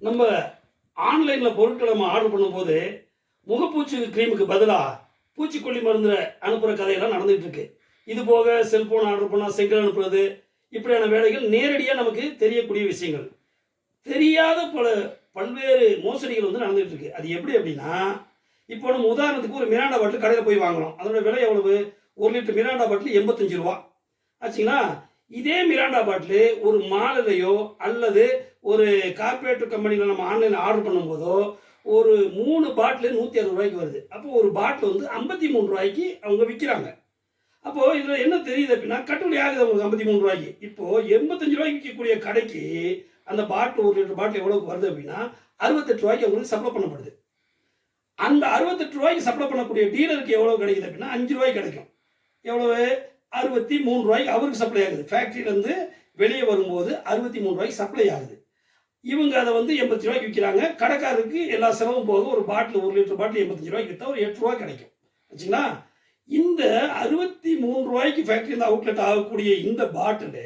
நம்ம ஆன்லைனில் பொருட்களை நம்ம ஆர்டர் பண்ணும்போது முகப்பூச்சி க்ரீமுக்கு பதிலாக பூச்சிக்கொல்லி மருந்து அனுப்புகிற கதையெல்லாம் நடந்துகிட்டு இருக்கு. இது போக செல்ஃபோன் ஆர்டர் பண்ணால் செங்கல் அனுப்புறது, இப்படியான வேலைகள் நேரடியாக நமக்கு தெரியக்கூடிய விஷயங்கள். தெரியாத பல்வேறு மோசடிகள் வந்து நடந்துகிட்டு இருக்கு. அது எப்படி அப்படின்னா, இப்போ நம்ம உதாரணத்துக்கு ஒரு மிராண்டா பாட்டில் கடையில் போய் வாங்குறோம். அதோட விலை எவ்வளவு? 1 லிட்டர் மிராண்டா பாட்டில் 85 ரூபா ஆச்சுங்களா? இதே மிராண்டா பாட்டில் ஒரு மாலிலையோ அல்லது ஒரு கார்பரேட் கம்பெனியில் நம்ம ஆன்லைனில் ஆர்டர் பண்ணும்போதோ ஒரு 3 பாட்டில் 160 ரூபாய்க்கு வருது. அப்போ ஒரு பாட்டில் வந்து 53 ரூபாய்க்கு அவங்க விற்கிறாங்க. அப்போது இதில் என்ன தெரியுது அப்படின்னா, கட்டுப்படி ஆகுது அவங்களுக்கு 53 ரூபாய்க்கு. இப்போது 85 ரூபாய்க்கு விற்கக்கூடிய கடைக்கு அந்த பாட்டில் 1 லிட்டர் பாட்டில் எவ்வளோக்கு வருது அப்படின்னா 68 ரூபாய்க்கு அவங்களுக்கு சப்ளை பண்ணப்படுது. அந்த 68 ரூபாய்க்கு சப்ளை பண்ணக்கூடிய டீலருக்கு எவ்வளோ கிடைக்குது அப்படின்னா 5 ரூபாய்க்கு கிடைக்கும். எவ்வளவு? 63 ரூபாய்க்கு அவருக்கு சப்ளை ஆகுது. ஃபேக்ட்ரியிலேருந்து வெளியே வரும்போது 63 ரூபாய்க்கு சப்ளை ஆகுது. இவங்க அதை வந்து 80 ரூபாய்க்கு விற்கிறாங்க. கடைக்காரருக்கு எல்லா செலவும் போக ஒரு பாட்டில் 1 லிட்டர் பாட்டில் 85 ரூபாய்க்கு விற்றா ஒரு 8 ரூபா கிடைக்கும். வச்சுங்களா? இந்த 63 ரூபாய்க்கு ஃபேக்ட்ரியில் அவுட்லெட் ஆகக்கூடிய இந்த பாட்டில்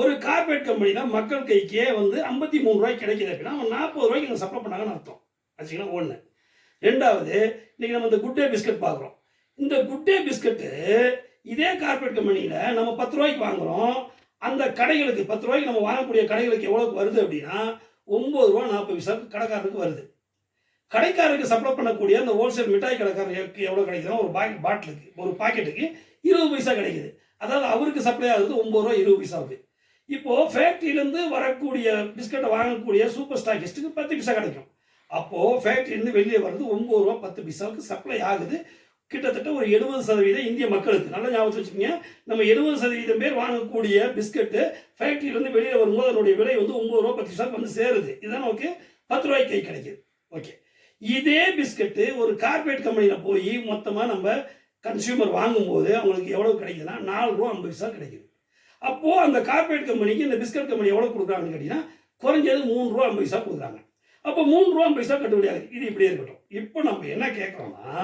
ஒரு கார்பரேட் கம்பெனினா மக்கள் கைக்கே வந்து 53 ரூபாய்க்கு கிடைக்குது அப்படின்னா அவன் 40 ரூபாய்க்கு இங்கே சப்ளை பண்ணாங்கன்னு அர்த்தம். வச்சுங்களா? ஒன்று. ரெண்டாவது, இன்னைக்கு நம்ம இந்த குட் டே பிஸ்கட் பார்க்குறோம். இந்த குட் டே பிஸ்கட்டு இதே கார்பரேட் கம்பெனியில் நம்ம 10 ரூபாய்க்கு வாங்குகிறோம். அந்த கடைகளுக்கு 10 ரூபாய்க்கு நம்ம வாங்கக்கூடிய கடைகளுக்கு எவ்வளோக்கு வருது அப்படின்னா 9 ரூபா 40 பைசாவுக்கு கடைக்காரருக்கு வருது. கடைக்காரருக்கு சப்ளை பண்ணக்கூடிய அந்த ஹோல்சேல் மிட்டாய் கடைக்காரருக்கு எவ்வளோ கிடைக்குதுன்னா ஒரு பாட்டிலுக்கு ஒரு பாக்கெட்டுக்கு 20 பைசா கிடைக்குது. அதாவது அவருக்கு சப்ளை ஆகுது 9 ரூபா 20 பைசாவுக்கு. இப்போது ஃபேக்ட்ரியிலேருந்து வரக்கூடிய பிஸ்கட்டை வாங்கக்கூடிய சூப்பர் ஸ்டாக்கிஸ்ட்டுக்கு 10 பைசா கிடைக்கும். அப்போது ஃபேக்ட்ரியிலேருந்து வெளியே வர்றது 9 ரூபா 10 பைசாவுக்கு சப்ளை ஆகுது. கிட்டத்தட்ட ஒரு 70% இந்திய மக்களுக்கு. நல்லா ஞாபகம் வச்சுக்கோங்க. நம்ம 70% பேர் வாங்கக்கூடிய பிஸ்கட்டு ஃபேக்ட்ரியிலேருந்து வெளியில் வரும்போது அதனுடைய விலை வந்து 9 ரூபா 10 பைசாவுக்கு வந்து சேருது. இதுதான் நமக்கு 10 ரூபாய்க்கு கை கிடைக்குது. ஓகே. இதே பிஸ்கட்டு ஒரு கார்பரேட் கம்பெனியில் போய் மொத்தமாக நம்ம கன்சியூமர் வாங்கும்போது அவங்களுக்கு எவ்வளோ கிடைக்குதுன்னா 4 ரூபா 50 பைசா கிடைக்குது. அப்போது அந்த கார்பரேட் கம்பெனிக்கு இந்த பிஸ்கட் கம்பெனி எவ்வளோ கொடுக்குறாங்கன்னு கேட்டிங்கன்னா குறைஞ்சது 3 ரூபா 50 பைசா கொடுக்குறாங்க. அப்போ 3 ரூபா 50 பைசா கட்டுப்படியாகுது. இது இப்படியே இருக்கட்டும். இப்போ நம்ம என்ன கேட்குறோம்னா,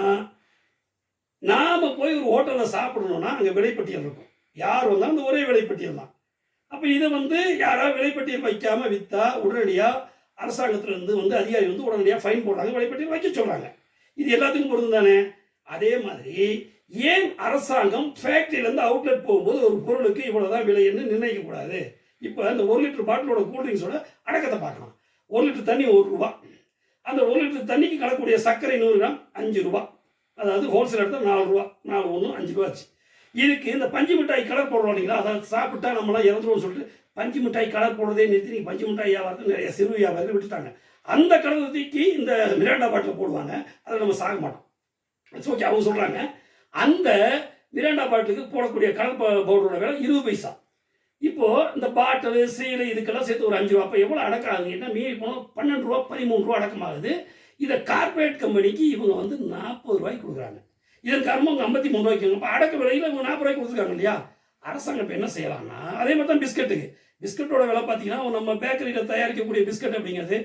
நாம் போய் ஒரு ஹோட்டலில் சாப்பிடணும்னா அங்கே விலைப்பட்டியல் இருக்கும். யார் வந்தாலும் அந்த ஒரே விலைப்பட்டியல் தான். அப்போ இதை வந்து யாராவது விலைப்பட்டியல் வைக்காமல் விற்றா உடனடியாக அரசாங்கத்திலேருந்து வந்து அதிகாரி வந்து உடனடியாக ஃபைன் போடுறாங்க, விலைப்பட்டியல் வைக்க சொல்கிறாங்க. இது எல்லாத்துக்கும் பொருந்தும் தானே? அதே மாதிரி ஏன் அரசாங்கம் ஃபேக்ட்ரியிலேருந்து அவுட்லெட் போகும்போது ஒரு பொருளுக்கு இவ்வளோதான் விலைன்னு நிர்ணயிக்கக்கூடாது? இப்போ அந்த 1 லிட்டர் பாட்டிலோட கூல்ட்ரிங்ஸோட அடக்கத்தை பார்க்கலாம். 1 லிட்டர் தண்ணி 1 ரூபா. அந்த 1 லிட்டர் தண்ணிக்கு கலக்கக்கூடிய சர்க்கரை 100 கிராம் 5 ரூபா. அதாவது ஹோல்சேல் எடுத்தால் 4 ரூபா. 4 1 5 ரூபா ஆச்சு. இதுக்கு இந்த பஞ்சு மிட்டாய் கலர் போடுறோம் இல்லைங்களா? அதாவது சாப்பிட்டா நம்மளாம் இறந்துருவோம்னு சொல்லிட்டு பஞ்சு மிட்டாய் கலர் போடுறதே நிறுத்தி நீங்கள் பஞ்சு மிட்டாய் வியாபாரத்தில் நிறைய சிறு வியாபாரத்தில் விட்டுட்டாங்க. அந்த கலர் தூக்கி இந்த மிராண்டா பாட்டில் போடுவாங்க. அதில் நம்ம சாக மாட்டோம். ஓகே. அவங்க சொல்கிறாங்க அந்த மிராண்டா பாட்டிலுக்கு போடக்கூடிய கலர் பவுடரோட விலை 20 பைசா. இப்போது இந்த பாட்டில் சீலை இதுக்கெல்லாம் சேர்த்து ஒரு 5 ரூபா. அப்போ எவ்வளோ அடக்கம் ஆகுதுன்னா மீறி போனால் 12 ரூபா 13 ரூபா அடக்கமாகுது. இதை கார்பரேட் கம்பெனிக்கு இவங்க வந்து 40 ரூபாய்க்கு கொடுக்குறாங்க. இதன் காரணமாக அவங்க 53 ரூபாய்க்கு. இப்போ அடக்க விலையில் இவங்க 40 ரூபாய்க்கு கொடுத்துருக்காங்க இல்லையா? அரசாங்கம் இப்போ என்ன செய்யலாம்னா, அதே மாதிரி தான் பிஸ்கட்டுக்கு. பிஸ்கட்டோட விலை பார்த்தீங்கன்னா நம்ம பேக்கரியில் தயாரிக்கக்கூடிய பிஸ்கட் அப்படிங்கிறது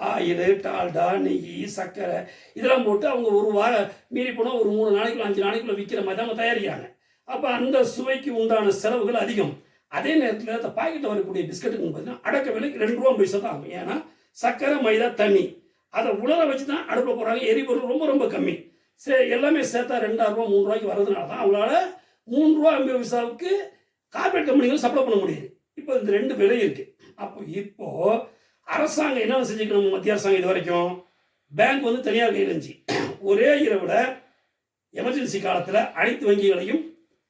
ஆயில், டால்டா, நெய், சர்க்கரை இதெல்லாம் போட்டு அவங்க ஒரு வாரம் மீறி போனால் ஒரு 3 நாளைக்குள்ள 5 நாளைக்குள்ள விற்கிற மாதிரி தான் அவங்க தயாரிக்கிறாங்க. அப்போ அந்த சுவைக்கு உண்டான செலவுகள் அதிகம். அதே நேரத்தில் அந்த பாக்கெட்டில் வரக்கூடிய பிஸ்கட்டுக்கு பார்த்தீங்கன்னா அடக்க விலைக்கு 2 ரூபா 50 பைசா தான் ஆகும். ஏன்னா சர்க்கரை, மைதா, தண்ணி அதை உலர வச்சு தான் அடுப்பில் போடுறாங்க. எரிபொருள் ரொம்ப ரொம்ப கம்மி. எல்லாமே சேர்த்தா 2 ரூபா 3 ரூபாய்க்கு வரதுனால தான் அவங்களால 3 ரூபா 50 பைசாவுக்கு கார்பரேட் கம்பெனிகள் சப்ளை பண்ண முடியுது. இப்போ இந்த 2 விலை இருக்குது. இப்போது அரசாங்கம் என்ன செஞ்சுக்கணும்? மத்திய அரசாங்கம் இது வரைக்கும் பேங்க் வந்து தனியார் கையில் இருந்துச்சு. ஒரே இரவில் எமர்ஜென்சி காலத்தில் அனைத்து வங்கிகளையும்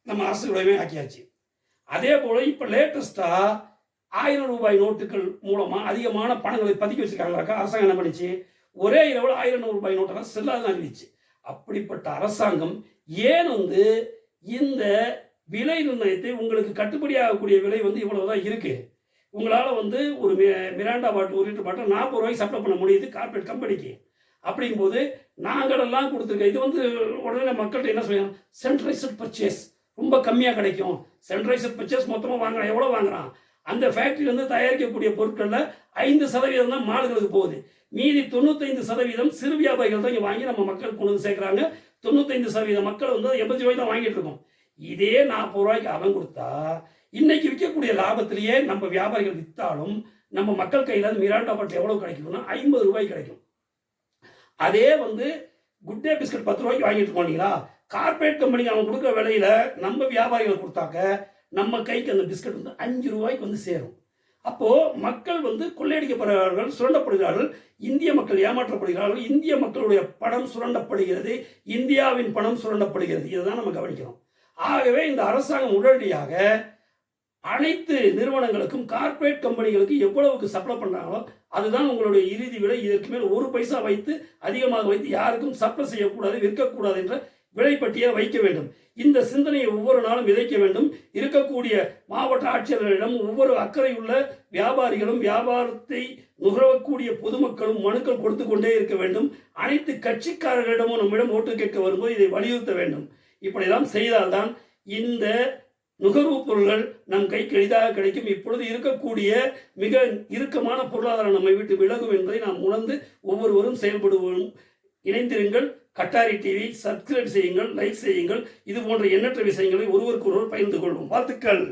நம்ம அரசு உடையமே ஆக்கியாச்சு. அதே போல் இப்போ லேட்டஸ்ட்டாக 1000 ரூபாய் நோட்டுகள் மூலமாக அதிகமான பணங்களை பதுக்கி வச்சுருக்காங்களாக்கா அரசாங்கம் என்ன பண்ணிச்சு? ஒரே இரவில் 1000 ரூபாய் நோட்டெல்லாம் செல்லாது ஆகிடுச்சு. அப்படிப்பட்ட அரசாங்கம் ஏன் வந்து இந்த விலை நிர்ணயத்தை உங்களுக்கு கட்டுப்படியாகக்கூடிய விலை வந்து இவ்வளவு தான் இருக்குது, உங்களால் வந்து ஒரு மிராண்டா பாட்டில் 1 லிட்டர் பாட்டில் 40 ரூபாய்க்கு சப்ளை பண்ண முடியுது கார்பரேட் கம்பெனிக்கு. அப்படிங்கும்போது நாங்களெல்லாம் கொடுத்துருக்கோம். இது வந்து உடனே மக்கள்கிட்ட என்ன சொல்லுவாங்க? சென்ட்ரலைஸ்ட் பர்ச்சேஸ் ரொம்ப கம்மியாக கிடைக்கும். சென்ட்ரலைஸ்ட் பர்ச்சேஸ் மொத்தமாக வாங்குறான். எவ்வளோ வாங்குறான்? அந்த ஃபேக்ட்ரியிலேருந்து தயாரிக்கக்கூடிய பொருட்களில் 5% தான் மாடுகளுக்கு போகுது. மீதி 95% சிறு வியாபாரிகள் தான் இங்கே வாங்கி நம்ம மக்கள் கொண்டு வந்து சேர்க்குறாங்க. 95% மக்கள் வந்து 80 ரூபாய்க்கு தான் வாங்கிட்டு இருக்கோம். இதே 40 ரூபாய்க்கு அவன் கொடுத்தா இன்னைக்கு விற்கக்கூடிய லாபத்திலேயே நம்ம வியாபாரிகள் விற்றாலும் நம்ம மக்கள் கையில் மிராண்டா பாட்டில் எவ்வளோ கிடைக்கும்னா 50 ரூபாய்க்கு கிடைக்கும். அதே குட் டே பிஸ்கட் 10 ரூபாய்க்கு வாங்கிட்டு போனீங்களா, கார்பரேட் கம்பெனிக்கு அவங்க கொடுக்குற விலையில நம்ம வியாபாரிகள் கொடுத்தாக்க நம்ம கைக்கு அந்த பிஸ்கட் 5 ரூபாய்க்கு சேரும். அப்போ மக்கள் கொள்ளையடிக்கப்படுகிறார்கள், சுரண்டப்படுகிறார்கள். இந்திய மக்கள் ஏமாற்றப்படுகிறார்கள். இந்திய மக்களுடைய பணம் சுரண்டப்படுகிறது. இந்தியாவின் பணம் சுரண்டப்படுகிறது. இதுதான் நம்ம கவனிக்கிறோம். ஆகவே இந்த அரசாங்கம் உடனடியாக அனைத்து நிறுவனங்களுக்கும் கார்பரேட் கம்பெனிகளுக்கு எவ்வளவுக்கு சப்ளை பண்றாங்களோ அதுதான் உங்களுடைய இறுதி விலை. இதற்கு மேல் 1 பைசா வைத்து அதிகமாக வைத்து யாருக்கும் சப்ளை செய்யக்கூடாது, விற்கக்கூடாது என்ற விலைப்பட்டியலை வைக்க வேண்டும். இந்த சிந்தனையை ஒவ்வொரு நாளும் விதைக்க வேண்டும். இருக்கக்கூடிய மாவட்ட ஆட்சியர்களிடம் ஒவ்வொரு அக்கறையுள்ள வியாபாரிகளும் வியாபாரத்தை நுகரக்கூடிய பொதுமக்களும் மனுக்கள் கொடுத்து கொண்டே இருக்க வேண்டும். அனைத்து கட்சிக்காரர்களிடமும் நம்மிடம் ஓட்டு கேட்க வரும்போது இதை வலியுறுத்த வேண்டும். இப்படியெல்லாம் செய்தால்தான் இந்த நுகர்வு பொருள்கள் நம் கைக்கு எளிதாக கிடைக்கும். இப்பொழுது இருக்கக்கூடிய மிக இறுக்கமான பொருளாதாரம் நம்மை விட்டு விலகும் என்பதை நாம் உணர்ந்து ஒவ்வொருவரும் செயல்படுவோம். இணைந்திருங்கள். கட்டாரி டிவி சப்ஸ்கிரைப் செய்யுங்கள், லைக் செய்யுங்கள். இது போன்ற எண்ணற்ற விஷயங்களை ஒருவருக்கு ஒருவர் பகிர்ந்து கொள்வோம். வாழ்த்துக்கள்.